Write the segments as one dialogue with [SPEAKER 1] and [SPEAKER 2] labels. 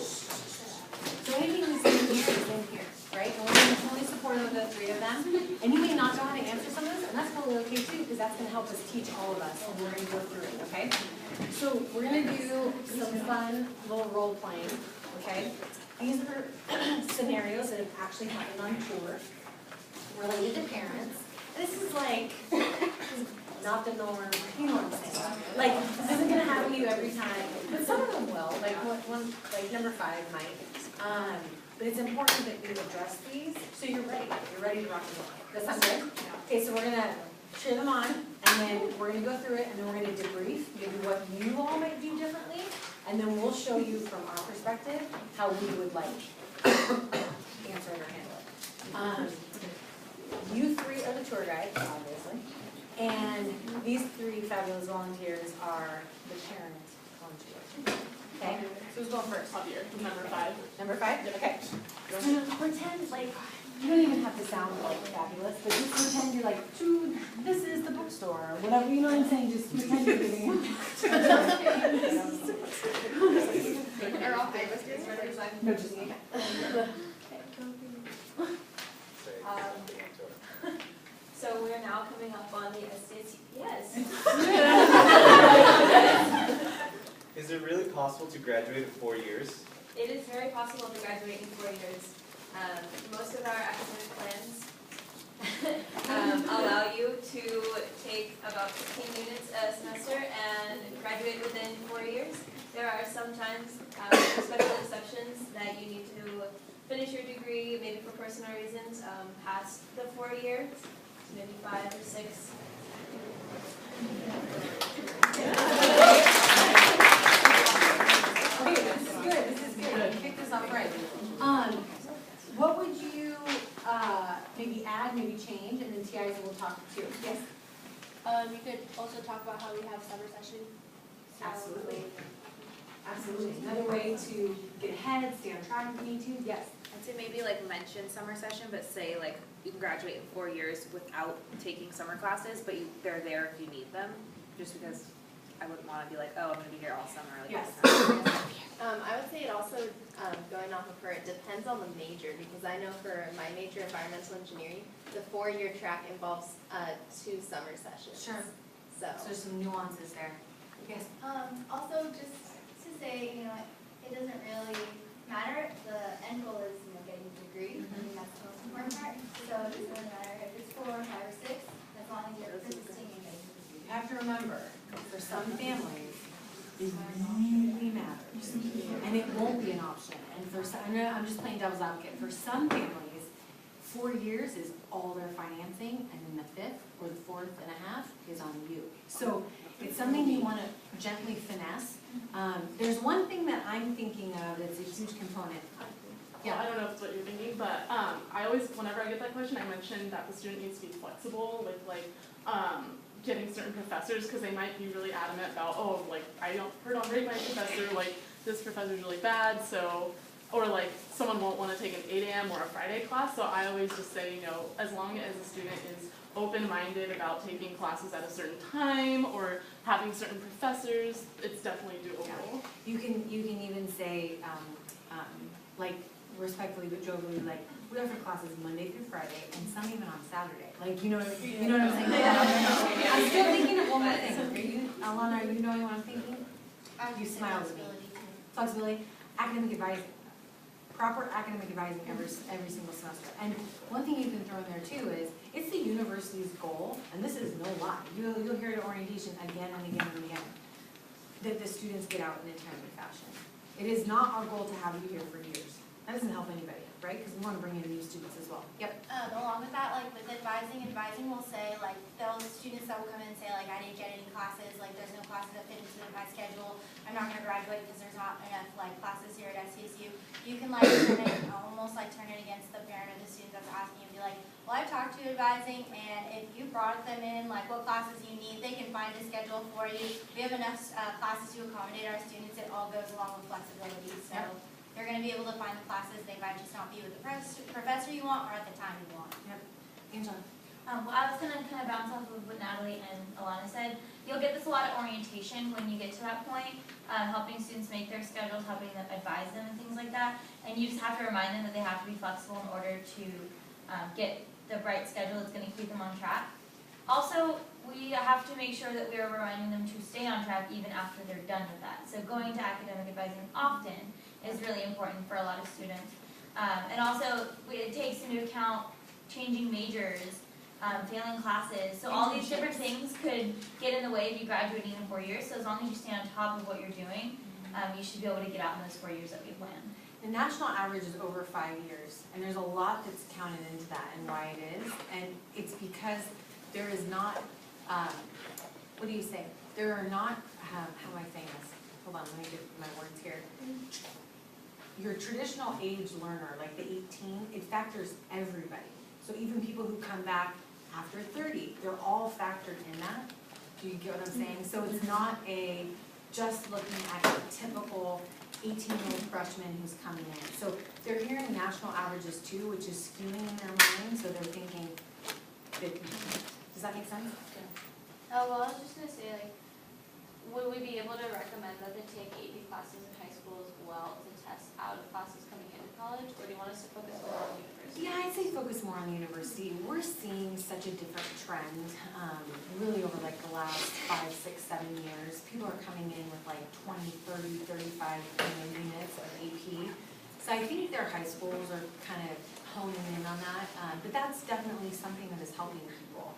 [SPEAKER 1] So anything that's in here is in here, right? And we're going to totally support the three of them. And you may not know how to answer some of this, and that's totally okay too, because that's going to help us teach all of us, and we're going to go through it, okay? So we're going to do some fun little role playing, okay? These are scenarios that have actually happened on tour related to parents. This is like not the norm, you know what I'm saying? Like, this isn't going to happen to you every time, but some of them will. Like like number 5 might. But it's important that we address these, so you're ready. You're ready to rock and roll. That sound good? Okay, so we're going to cheer them on, and then we're going to go through it, and then we're going to debrief, maybe what you all might do differently, and then we'll show you from our perspective how we would like answer it or handle it. You 3 are the tour guides, obviously, and these 3 fabulous volunteers are the parent volunteers. Okay, so who's going first?
[SPEAKER 2] Up here, number 5.
[SPEAKER 1] Number 5? Okay. Pretend like, you don't even have to sound like fabulous, but just pretend you're like, dude, this is the bookstore, or whatever, you know what I'm saying? Just pretend you're giving it.
[SPEAKER 3] Are all 5 of us?
[SPEAKER 1] No, just me.
[SPEAKER 3] So we're now coming up on the SATPS.
[SPEAKER 4] Is it really possible to graduate in 4 years?
[SPEAKER 3] It is very possible to graduate in 4 years. Most of our academic plans allow you to take about 15 units a semester and graduate within 4 years. There are sometimes special exceptions that you need to finish your degree, maybe for personal reasons, past the 4 years, maybe 5 or 6.
[SPEAKER 1] Okay, this is good. This is good. You kicked this off right. What would you maybe add, maybe change, and then TIs will talk too. Yes.
[SPEAKER 5] You could also talk about how we have summer session.
[SPEAKER 1] Absolutely. Absolutely. Another way to get ahead, stay on track if you need to. Yes.
[SPEAKER 6] I'd say maybe like mention summer session, but say like you can graduate in 4 years without taking summer classes, but they're there if you need them. Just because I wouldn't want to be like, oh, I'm going to be here all summer. Like,
[SPEAKER 1] Yes.
[SPEAKER 7] I would say it also, going off of her, it depends on the major, because I know for my major, environmental engineering, the 4-year track involves 2 summer sessions.
[SPEAKER 1] Sure.
[SPEAKER 7] So
[SPEAKER 1] there's some nuances there. Yes.
[SPEAKER 8] Also, just to say, it doesn't really matter. The end goal is, getting a degree. I think that's the most important part. So it doesn't really matter if it's 4, 5, or 6, as long as you're persisting and getting a degree.
[SPEAKER 1] You have to remember, for some families, it really matters, and it won't be an option. And for some, I'm just playing devil's advocate. For some families, 4 years is all their financing, and then the 5th or the 4th and a half is on you. So it's something you want to gently finesse. There's one thing that I'm thinking of that's a huge component.
[SPEAKER 2] Yeah, I don't know if it's what you're thinking, but I always, whenever I get that question, I mention that the student needs to be flexible with getting certain professors, because they might be really adamant about, oh, like, I heard on rate my professor, like, this professor's really bad, so, or like, someone won't want to take an 8 a.m. or a Friday class, so I always just say, as long as a student is open-minded about taking classes at a certain time, or having certain professors, it's definitely doable.
[SPEAKER 1] Yeah. You can even say, like, respectfully but jovially, like, we offer classes Monday through Friday, and some even on Saturday. Like, you know what I'm saying? I'm still thinking of one more thing. Alana, are you knowing what I'm thinking? You smiled at me. Flexibility, academic advising. Proper academic advising every single semester. And one thing you can throw in there too is, it's the university's goal, and this is no lie, you'll hear it at orientation again and again and again, that the students get out in a timely fashion. It is not our goal to have you here for years. That doesn't help anybody, right? Because we want to bring in new students as well. Yep.
[SPEAKER 8] Along with that, with advising will say, those students that will come in and say, I didn't get any classes, there's no classes that fit into my schedule, I'm not going to graduate because there's not enough, classes here at SCSU. You can, turn it, almost, turn it against the parent or the student that's asking you, and be like, well, I've talked to advising, and if you brought them in, what classes you need, they can find a schedule for you. We have enough classes to accommodate our students. It all goes along with flexibility, so. Yep. You're going to be able to find the classes. They might just not be with the professor you want or at the time you want.
[SPEAKER 1] Yep. Angela.
[SPEAKER 9] Well, I was going to kind of bounce off of what Natalie and Alana said. You'll get this a lot at orientation when you get to that point, helping students make their schedules, helping them advise them and things like like that. And you just have to remind them that they have to be flexible in order to get the right schedule that's gonna keep them on track. Also, we have to make sure that we are reminding them to stay on track even after they're done with that. So going to academic advising often is really important for a lot of students. And also, it takes into account changing majors, failing classes. So all these different things could get in the way of you graduating in 4 years. So as long as you stay on top of what you're doing, you should be able to get out in those 4 years that we plan.
[SPEAKER 1] The national average is over 5 years, and there's a lot that's counted into that and why it is. And it's because there is not, what do you say? There are not, how am I saying this? Hold on, let me get my words here. Your traditional age learner, like the 18, it factors everybody. So even people who come back after 30, they're all factored in that. Do you get what I'm saying? So it's not just looking at a typical 18-year-old freshman who's coming in. So they're hearing national averages too, which is skewing in their mind, so they're thinking, does that make sense?
[SPEAKER 5] Well, I was just gonna say, like, would we be able to recommend that they take AP classes in high school as well to test out of classes coming into college, or do you want us to focus more on university?
[SPEAKER 1] Yeah, I'd say focus more on the university. We're seeing such a different trend, really over like the last 5, 6, 7 years. People are coming in with like 20, 30, 35 units of AP. So I think their high schools are kind of honing in on that, but that's definitely something that is helping people.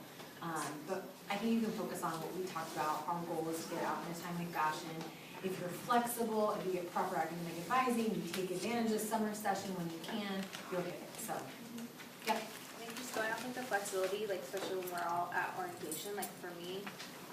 [SPEAKER 1] But I think you can focus on what we talked about. Our goal is to get out in a timely fashion. If you're flexible, if you get proper academic advising, you take advantage of summer session when you can, you'll hit it, so. Yep.
[SPEAKER 6] I think just going off like the flexibility, like especially when we're all at orientation, like for me,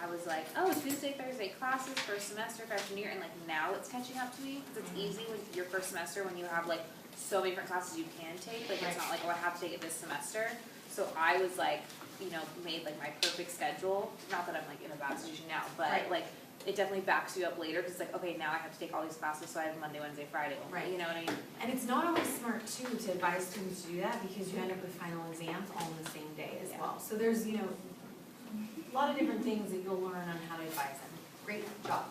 [SPEAKER 6] I was like, oh, Tuesday, Thursday classes, first semester, freshman year, and like now it's catching up to me, because it's easy when your first semester when you have like so many different classes you can take, like it's not like, oh, I have to take it this semester. So I was like, you know, made like my perfect schedule, not that I'm like in a bad situation now, but like it definitely backs you up later, because it's like, okay, now I have to take all these classes, so I have Monday, Wednesday, Friday, you know what I mean?
[SPEAKER 1] And it's not always smart too to advise students to do that, because you end up with final exams all on the same day as well. So there's, you know, a lot of different things that you'll learn on how to advise them. Great job.